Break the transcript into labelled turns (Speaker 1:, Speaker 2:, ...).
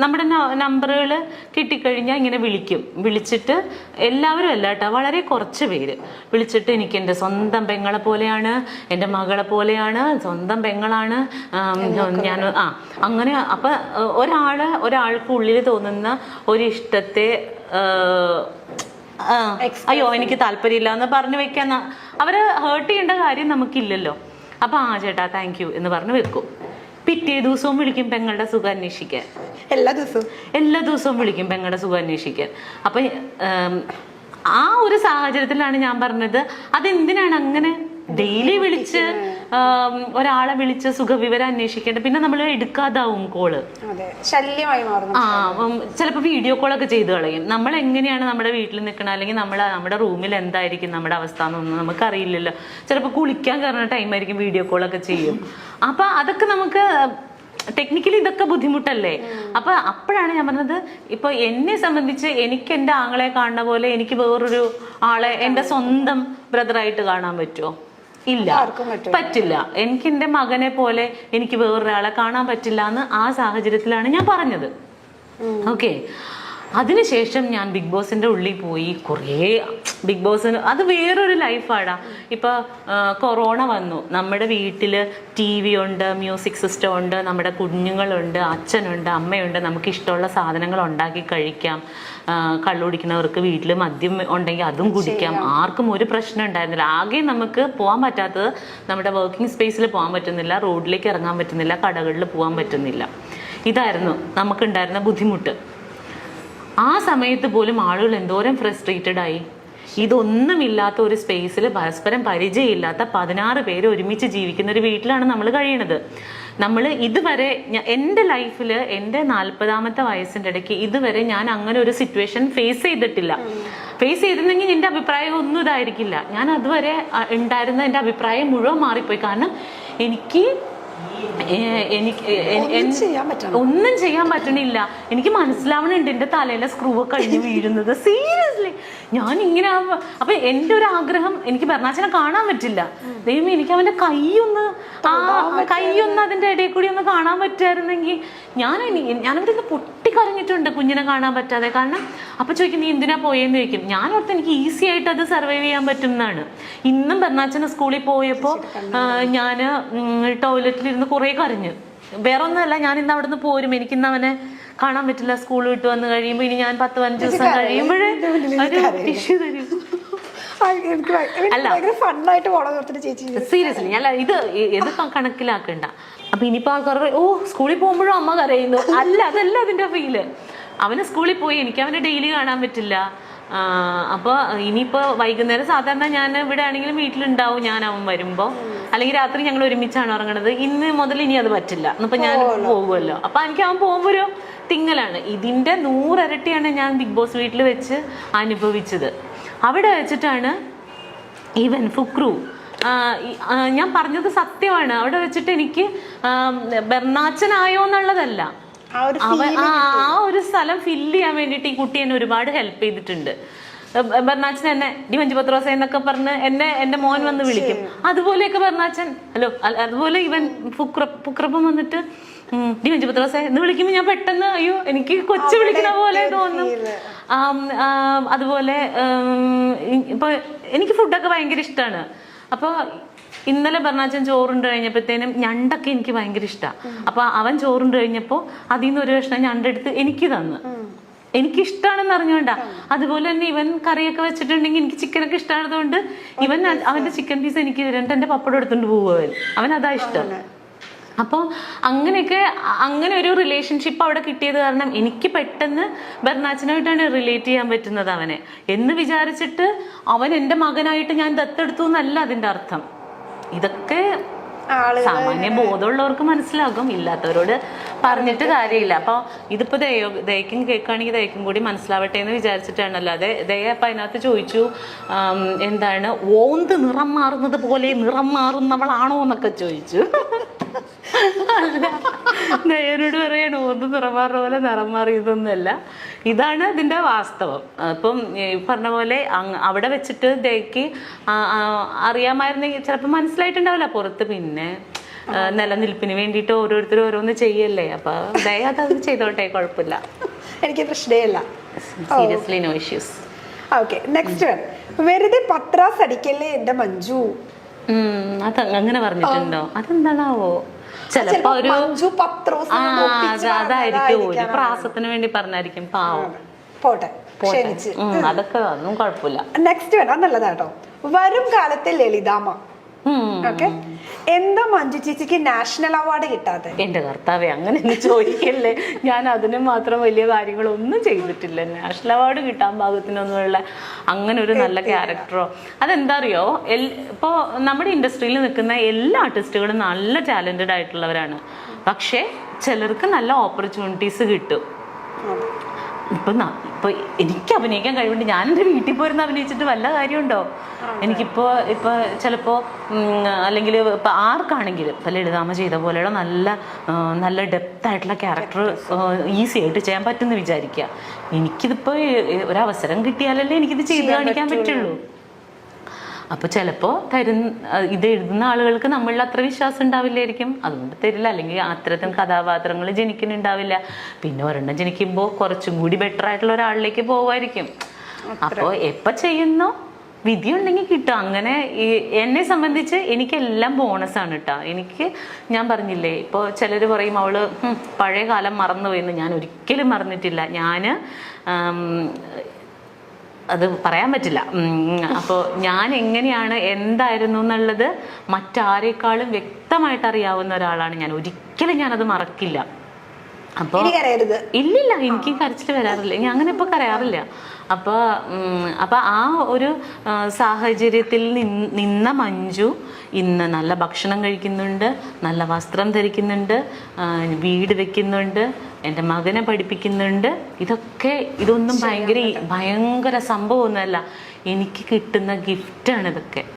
Speaker 1: നമ്മുടെ നമ്പറുകൾ കിട്ടിക്കഴിഞ്ഞാൽ ഇങ്ങനെ വിളിച്ചിട്ട് എല്ലാവരും അല്ല കേട്ടോ, വളരെ കുറച്ച് പേര് വിളിച്ചിട്ട് എനിക്ക് എൻ്റെ സ്വന്തം പെങ്ങളെ പോലെയാണ്, എൻ്റെ മകളെ പോലെയാണ്, സ്വന്തം പെങ്ങളാണ് ഞാൻ അങ്ങനെ. അപ്പം ഒരാൾക്ക് ഉള്ളിൽ തോന്നുന്ന ഒരു ഇഷ്ടത്തെ അയ്യോ എനിക്ക് താല്പര്യമില്ല എന്ന് പറഞ്ഞു വെക്കാൻ അവരെ ഹേർട്ട് ചെയ്യേണ്ട കാര്യം നമുക്കില്ലല്ലോ. അപ്പൊ ചേട്ടാ താങ്ക് യു എന്ന് പറഞ്ഞു വെക്കും. പിറ്റേ ദിവസവും വിളിക്കും പെങ്ങളുടെ സുഖം അന്വേഷിക്കാൻ. എല്ലാ ദിവസവും വിളിക്കും പെങ്ങളുടെ സുഖം അന്വേഷിക്കാൻ. അപ്പൊ ആ ഒരു സാഹചര്യത്തിലാണ് ഞാൻ പറഞ്ഞത്, അതെന്തിനാണ് അങ്ങനെ ഡെയിലി വിളിച്ച് ഒരാളെ വിളിച്ച് സുഖവിവരം അന്വേഷിക്കേണ്ടത്? പിന്നെ നമ്മൾ എടുക്കാതാവും കോള്,
Speaker 2: ശല്യമായി മാറും.
Speaker 1: ചിലപ്പോൾ വീഡിയോ കോളൊക്കെ ചെയ്ത് കളയും. നമ്മൾ എങ്ങനെയാണ് നമ്മുടെ വീട്ടിൽ നിൽക്കണം, അല്ലെങ്കിൽ നമ്മുടെ റൂമിൽ എന്തായിരിക്കും നമ്മുടെ അവസ്ഥ എന്നൊന്നും നമുക്കറിയില്ലല്ലോ. ചിലപ്പോൾ കുളിക്കാൻ കയറുന്ന ടൈമായിരിക്കും വീഡിയോ കോളൊക്കെ ചെയ്യും. അപ്പൊ അതൊക്കെ നമുക്ക് ടെക്നിക്കലി ഇതൊക്കെ ബുദ്ധിമുട്ടല്ലേ. അപ്പൊ അപ്പോഴാണ് ഞാൻ പറഞ്ഞത്, ഇപ്പൊ എന്നെ സംബന്ധിച്ച് എനിക്ക് എൻ്റെ ആങ്ങളെ കാണുന്ന പോലെ എനിക്ക് വേറൊരു ആളെ എൻ്റെ സ്വന്തം ബ്രദറായിട്ട് കാണാൻ പറ്റുമോ? ഇല്ല, പറ്റില്ല. എനിക്ക് എൻ്റെ മകനെ പോലെ എനിക്ക് വേറൊരാളെ കാണാൻ പറ്റില്ല എന്ന് ആ സാഹചര്യത്തിലാണ് ഞാൻ പറഞ്ഞത്. ഓക്കെ. അതിനുശേഷം ഞാൻ ബിഗ് ബോസിന്റെ ഉള്ളിൽ പോയി കുറേ. ബിഗ് ബോസിന് അത് വേറൊരു ലൈഫാടാ. ഇപ്പൊ കൊറോണ വന്നു, നമ്മുടെ വീട്ടില് TV ഉണ്ട്, മ്യൂസിക് സിസ്റ്റം ഉണ്ട്, നമ്മുടെ കുഞ്ഞുങ്ങളുണ്ട്, അച്ഛനുണ്ട്, അമ്മയുണ്ട്, നമുക്ക് ഇഷ്ടമുള്ള സാധനങ്ങൾ ഉണ്ടാക്കി കഴിക്കാം. കള്ളുകുടിക്കുന്നവർക്ക് വീട്ടിൽ മദ്യം ഉണ്ടെങ്കിൽ അതും കുടിക്കാം. ആർക്കും ഒരു പ്രശ്നം ഉണ്ടായിരുന്നില്ല. ആകെ നമുക്ക് പോകാൻ പറ്റാത്തത് നമ്മുടെ വർക്കിംഗ് സ്പേസിൽ പോകാൻ പറ്റുന്നില്ല, റോഡിലേക്ക് ഇറങ്ങാൻ പറ്റുന്നില്ല, കടകളിൽ പോകാൻ പറ്റുന്നില്ല. ഇതായിരുന്നു നമുക്കുണ്ടായിരുന്ന ബുദ്ധിമുട്ട്. ആ സമയത്ത് പോലും ആളുകൾ എന്തോരം ഫ്രസ്ട്രേറ്റഡ് ആയി. ഇതൊന്നുമില്ലാത്ത ഒരു സ്പേസിൽ പരസ്പരം പരിചയമില്ലാത്ത 16 പേര് ഒരുമിച്ച് ജീവിക്കുന്ന ഒരു വീട്ടിലാണ് നമ്മൾ കഴിയണത്. നമ്മൾ ഇതുവരെ എൻ്റെ ലൈഫിൽ എൻ്റെ 40ാമത്തെ വയസ്സിൻ്റെ ഇടയ്ക്ക് ഇതുവരെ ഞാൻ അങ്ങനെ ഒരു സിറ്റുവേഷൻ ഫേസ് ചെയ്തിട്ടില്ല. ഫേസ് ചെയ്തിരുന്നെങ്കിൽ എൻ്റെ അഭിപ്രായം ഒന്നും ഇതായിരിക്കില്ല. ഞാൻ അതുവരെ ഉണ്ടായിരുന്ന എൻ്റെ അഭിപ്രായം മുഴുവൻ മാറിപ്പോയി. കാരണം എനിക്ക് ഒന്നും ചെയ്യാൻ പറ്റണില്ല. എനിക്ക് മനസ്സിലാവണുണ്ട് എൻ്റെ തലയിലെ സ്ക്രൂ കഴിഞ്ഞ് വീഴുന്നത്. സീരിയസ്ലി ഞാൻ ഇങ്ങനെ. അപ്പൊ എൻ്റെ ഒരു ആഗ്രഹം, എനിക്ക് ബെർണാച്ചനെ കാണാൻ പറ്റില്ല. ദൈവം എനിക്ക് അവന്റെ കൈയൊന്ന് അതിന്റെ ഇടയിൽ കൂടി ഒന്ന് കാണാൻ പറ്റുമായിരുന്നെങ്കിൽ ഞാനവിടെ നിന്ന് പൊട്ടിക്കരഞ്ഞിട്ടുണ്ട് കുഞ്ഞിനെ കാണാൻ പറ്റാതെ. കാരണം അപ്പൊ ചോദിക്കും നീ എന്തിനാ പോയെന്ന് ചോദിക്കും. ഞാൻ ഓർത്ത് എനിക്ക് ഈസി ആയിട്ട് അത് സർവൈവ് ചെയ്യാൻ പറ്റും എന്നാണ്. ഇന്നും ബെർണാച്ചന് സ്കൂളിൽ പോയപ്പോ ഞാൻ ടോയ്ലറ്റിലിരുന്ന് കുറെ കരഞ്ഞു. വേറെ ഒന്നുമല്ല, ഞാൻ ഇന്ന് അവിടെ നിന്ന് പോരും, എനിക്കിന്ന് അവനെ കാണാൻ പറ്റില്ല. സ്കൂൾ വിട്ട് വന്ന് കഴിയുമ്പോ ഇനി ഞാൻ 10-15 ദിവസം കഴിയുമ്പോഴേ ടിഷ്യൂ തരും. സീരിയസ്ലി അല്ല, ഇത് കണക്കിലാക്കണ്ട. അപ്പൊ ഇനിയിപ്പോ ആൾക്കാർ ഓ സ്കൂളിൽ പോകുമ്പോഴും അമ്മ കരയുന്നു. അതല്ല അതിന്റെ ഫീല്. അവന് സ്കൂളിൽ പോയി എനിക്ക് അവനെ ഡെയിലി കാണാൻ പറ്റില്ല. അപ്പൊ ഇനിയിപ്പോ വൈകുന്നേരം സാധാരണ ഞാൻ ഇവിടെ ആണെങ്കിലും വീട്ടിലുണ്ടാവും ഞാൻ അവൻ വരുമ്പോ, അല്ലെങ്കിൽ രാത്രി ഞങ്ങൾ ഒരുമിച്ചാണ് ഉറങ്ങണത്. ഇന്ന് മുതൽ ഇനി അത് പറ്റില്ല. ഇന്നിപ്പോ ഞാൻ പോകുമല്ലോ. അപ്പൊ എനിക്ക് അവൻ പോകുമ്പോ ഒരു തിങ്ങലാണ്. ഇതിന്റെ 100 ഇരട്ടിയാണ് ഞാൻ ബിഗ് ബോസ് വീട്ടിൽ വെച്ച് അനുഭവിച്ചത്. അവിടെ വെച്ചിട്ടാണ് ഈവൻ ഫുക്രു, ഞാൻ പറഞ്ഞത് സത്യമാണ്, അവിടെ വെച്ചിട്ട് എനിക്ക് ബെർണാച്ചനായോ എന്നുള്ളതല്ല, ആ ഒരു സ്ഥലം ഫില്ല് ചെയ്യാൻ വേണ്ടിയിട്ട് ഈ കുട്ടി എന്നെ ഒരുപാട് ഹെൽപ്പ് ചെയ്തിട്ടുണ്ട്. ബെർണാച്ചൻ എന്നെ ഡി മഞ്ജു പത്രോസ എന്നൊക്കെ പറഞ്ഞ് എന്റെ മോൻ വന്ന് വിളിക്കും. അതുപോലെയൊക്കെ ബെർണാച്ചൻ ഹലോ, അതുപോലെ ഇവൻ ഫുക്രപ്പം വന്നിട്ട് ഡി മഞ്ജു പത്രോസ എന്ന് വിളിക്കുമ്പോൾ ഞാൻ പെട്ടെന്ന് അയ്യോ എനിക്ക് കൊച്ചു വിളിക്കുന്ന പോലെ തോന്നും. അതുപോലെ ഇപ്പൊ എനിക്ക് ഫുഡൊക്കെ ഭയങ്കര ഇഷ്ടമാണ്. അപ്പൊ ഇന്നലെ ബെർണാച്ചൻ ചോറുണ്ട് കഴിഞ്ഞപ്പോഴത്തേനും ഞണ്ടൊക്കെ എനിക്ക് ഭയങ്കര ഇഷ്ടമാണ്. അപ്പൊ അവൻ ചോറുണ്ട് കഴിഞ്ഞപ്പോ അതിൽ നിന്ന് ഒരു കഷ്ണം ഞണ്ടെടുത്ത് എനിക്ക് തന്നു. എനിക്കിഷ്ടമാണെന്ന് അറിഞ്ഞോണ്ടാ. അതുപോലെ തന്നെ ഇവൻ കറിയൊക്കെ വെച്ചിട്ടുണ്ടെങ്കിൽ എനിക്ക് ചിക്കനൊക്കെ ഇഷ്ടമായതുകൊണ്ട് ഇവൻ അവന്റെ ചിക്കൻ പീസ് എനിക്ക് തരുന്നുണ്ട്. എന്റെ പപ്പടം എടുത്തോണ്ട് പോവും. അവൻ അതാ ഇഷ്ടം. അപ്പോൾ അങ്ങനെയൊക്കെ അങ്ങനെ ഒരു റിലേഷൻഷിപ്പ് അവിടെ കിട്ടിയത് കാരണം എനിക്ക് പെട്ടെന്ന് ബെർണാച്ചനായിട്ടാണ് റിലേറ്റ് ചെയ്യാൻ പറ്റുന്നത് അവനെ എന്ന് വിചാരിച്ചിട്ട്. അവൻ എൻ്റെ മകനായിട്ട് ഞാൻ ദത്തെടുത്തു എന്നല്ല അതിൻ്റെ അർത്ഥം. ഇതൊക്കെ സാമാന്യ ബോധമുള്ളവർക്ക് മനസ്സിലാകും, ഇല്ലാത്തവരോട് പറഞ്ഞിട്ട് കാര്യമില്ല. അപ്പോൾ ഇതിപ്പോൾ ദയക്കും കേൾക്കുകയാണെങ്കിൽ ദയക്കും കൂടി മനസ്സിലാവട്ടെ എന്ന് വിചാരിച്ചിട്ടാണ്. അല്ലാതെ ദയ അപ്പം അതിനകത്ത് ചോദിച്ചു എന്താണ് ഓന്ത് നിറം മാറുന്നത് പോലെ നിറം മാറുന്നവളാണോ എന്നൊക്കെ ചോദിച്ചു. ദയനോട് പറയണോ ഓന്ത് നിറം മാറുന്ന പോലെ നിറം മാറിയതൊന്നുമല്ല, ഇതാണ് ഇതിൻ്റെ വാസ്തവം. അപ്പം പറഞ്ഞ പോലെ അവിടെ വെച്ചിട്ട് ദയക്ക് അറിയാമായിരുന്നെങ്കിൽ ചിലപ്പോൾ മനസ്സിലായിട്ടുണ്ടാവില്ല പുറത്ത്. പിന്നെ നിലനിൽപ്പിന് വേണ്ടിയിട്ട് ഓരോരുത്തരും ഓരോന്ന് ചെയ്യല്ലേ. അപ്പൊ ദയാതെ അത് ചെയ്തോട്ടെ, കുഴപ്പമില്ല.
Speaker 2: എനിക്ക് പ്രശ്നമില്ല.
Speaker 1: Seriously no issues.
Speaker 2: Okay, next one. വെറുതെ പത്രാസ് അടിക്കല്ലേ എന്റെ മഞ്ജു.
Speaker 1: അത് അങ്ങനെ പറഞ്ഞിട്ടുണ്ടോ? അതെന്താണാവോ? ചിലപ്പോ ഒരു
Speaker 2: മഞ്ജു പത്രോസ്
Speaker 1: അതായിരിക്കും, ഒരു പ്രാസത്തിന് വേണ്ടി പറഞ്ഞായിരിക്കും. പാവം,
Speaker 2: പോട്ടെ, ക്ഷമിച്ച്.
Speaker 1: അതൊക്കെ ഒന്നും കുഴപ്പമില്ല.
Speaker 2: നെക്സ്റ്റ് വൺ, അത് നല്ലതാട്ടോ. വരും കാലത്തെ ലളിതാമ്മ. ഓക്കെ, എന്താ മഞ്ജു ചേച്ചിക്ക് നാഷണൽ അവാർഡ് കിട്ടാതെ?
Speaker 1: എന്റെ കർത്താവേ, അങ്ങനെ ഒന്ന് ചോദിക്കല്ലേ. ഞാൻ അതിന് മാത്രം വലിയ കാര്യങ്ങളൊന്നും ചെയ്തിട്ടില്ല. നാഷണൽ അവാർഡ് കിട്ടാൻ പാകത്തിനൊന്നുമുള്ള അങ്ങനെ ഒരു നല്ല ക്യാരക്ടറോ. അതെന്താ അറിയോ, ഇപ്പോൾ നമ്മുടെ ഇൻഡസ്ട്രിയിൽ നിൽക്കുന്ന എല്ലാ ആർട്ടിസ്റ്റുകളും നല്ല ടാലന്റഡ് ആയിട്ടുള്ളവരാണ്. പക്ഷേ ചിലർക്ക് നല്ല ഓപ്പർച്യൂണിറ്റീസ് കിട്ടും. ഇപ്പൊ എനിക്ക് അഭിനയിക്കാൻ കഴിവുണ്ട്. ഞാൻ എൻ്റെ വീട്ടിൽ പോയിരുന്ന് അഭിനയിച്ചിട്ട് വല്ല കാര്യമുണ്ടോ? എനിക്കിപ്പോ ചിലപ്പോ അല്ലെങ്കിൽ ഇപ്പൊ ആർക്കാണെങ്കിലും ഇപ്പൊ ലളിതാമ്മ ചെയ്ത പോലെയുള്ള നല്ല ഡെപ്ത് ആയിട്ടുള്ള ക്യാരക്ടർ ഈസി ആയിട്ട് ചെയ്യാൻ പറ്റുമെന്ന് വിചാരിക്കുക. എനിക്കിതിപ്പോ ഒരവസരം കിട്ടിയാലല്ലേ എനിക്കിത് ചെയ്ത് കാണിക്കാൻ പറ്റുള്ളൂ. അപ്പോൾ ചിലപ്പോൾ ഇത് എഴുതുന്ന ആളുകൾക്ക് നമ്മളിൽ അത്ര വിശ്വാസം ഉണ്ടാവില്ലായിരിക്കും, അതുകൊണ്ട് തരില്ല. അല്ലെങ്കിൽ അത്തരത്തിൽ കഥാപാത്രങ്ങൾ ജനിക്കുന്നുണ്ടാവില്ല. പിന്നെ ഒരെണ്ണം ജനിക്കുമ്പോൾ കുറച്ചും കൂടി ബെറ്റർ ആയിട്ടുള്ള ഒരാളിലേക്ക് പോകുമായിരിക്കും. അപ്പോൾ എപ്പോൾ ചെയ്യുന്നോ വിധി ഉണ്ടെങ്കിൽ കിട്ടും. അങ്ങനെ എന്നെ സംബന്ധിച്ച് എനിക്കെല്ലാം ബോണസാണ് കേട്ടോ. ഞാൻ പറഞ്ഞില്ലേ, ഇപ്പോൾ ചിലർ പറയും അവള് പഴയ കാലം മറന്നുപോയെന്ന്. ഞാൻ ഒരിക്കലും മറന്നിട്ടില്ല. അത് പറയാൻ പറ്റില്ല. അപ്പോൾ ഞാൻ എങ്ങനെയാണ് എന്തായിരുന്നു എന്നുള്ളത് മറ്റാരേക്കാളും വ്യക്തമായിട്ട് അറിയാവുന്ന ഒരാളാണ് ഞാൻ. ഒരിക്കലും ഞാനത് മറക്കില്ല. അപ്പോൾ ഇല്ലില്ല, എനിക്ക് കരച്ചിൽ വരാറില്ല. ഞാൻ അങ്ങനെ ഇപ്പോൾ കരയാറില്ല. അപ്പോൾ ആ ഒരു സാഹചര്യത്തിൽ നിന്ന മഞ്ജു ഇന്ന് നല്ല ഭക്ഷണം കഴിക്കുന്നുണ്ട്, നല്ല വസ്ത്രം ധരിക്കുന്നുണ്ട്, വീട് വെക്കുന്നുണ്ട്, എൻ്റെ മകനെ പഠിപ്പിക്കുന്നുണ്ട്. ഇതൊന്നും ഭയങ്കര സംഭവമൊന്നുമല്ല. എനിക്ക് കിട്ടുന്ന ഗിഫ്റ്റാണ് ഇതൊക്കെ.